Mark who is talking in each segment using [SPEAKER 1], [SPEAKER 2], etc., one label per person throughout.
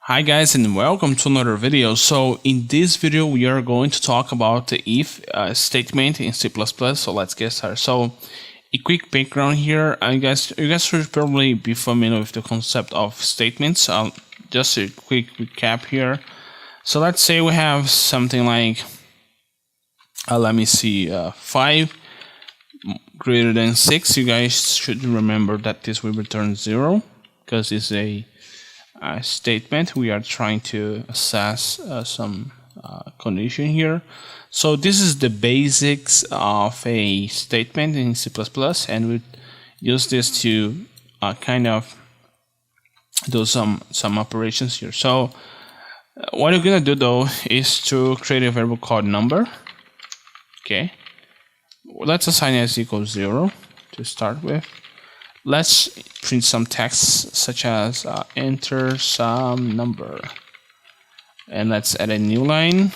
[SPEAKER 1] Hi guys and welcome to another video. So in this video we are going to talk about the if statement in C++. So let's get started. So a quick background here. You guys should probably be familiar with the concept of statements. Just a quick recap here. So let's say we have something like let me see 5 greater than 6. You guys should remember that this will return 0 because it's a statement. We are trying to assess some condition here. So this is the basics of a statement in C++, and we use this to kind of do some operations here. So what you're gonna do though is to create a variable called number. Okay, let's assign s equals 0 to start with. Let's print some text such as enter some number, and let's add a new line.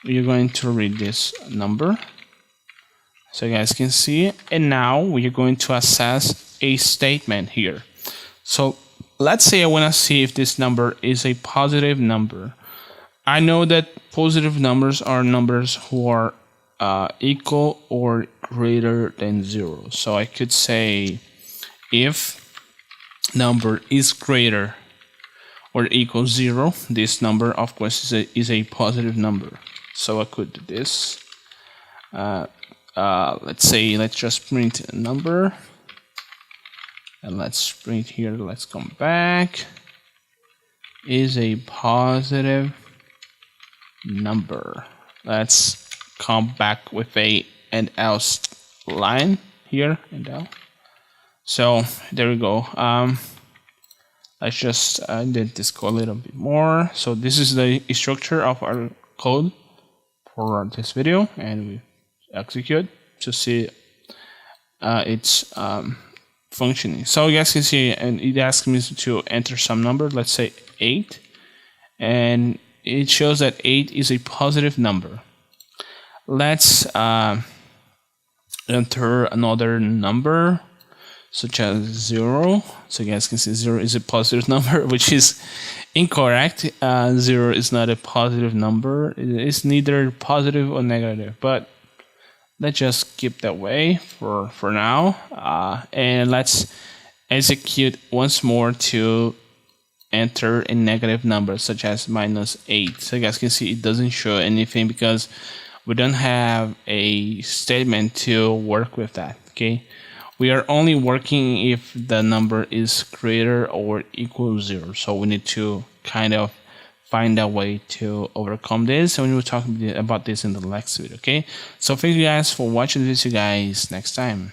[SPEAKER 1] We're going to read this number so you guys can see, and now we're going to assess a statement here. So let's say I want to see if this number is a positive number. I know that positive numbers are numbers who are equal or greater than 0. So I could say if number is greater or equals 0, this number of course is a positive number. So I could do this. Let's just print a number, and let's print here. Let's come back. Is a positive number. Let's come back with a and else line here and else. So there we go. Let's just indent this code a little bit more. So this is the structure of our code for this video, and we execute to see it's functioning. So you guys can see, and it asks me to enter some number. Let's say 8, and it shows that 8 is a positive number. Let's enter another number such as 0. So you guys can see 0 is a positive number, which is incorrect. 0 is not a positive number. It is neither positive or negative, but let's just keep that way for now. And let's execute once more to enter a negative number such as -8. So you guys can see it doesn't show anything because we don't have a statement to work with that. Okay, we are only working if the number is greater or equal to 0. So we need to kind of find a way to overcome this, and we will talk about this in the next video. Okay, so thank you guys for watching this. See you guys next time.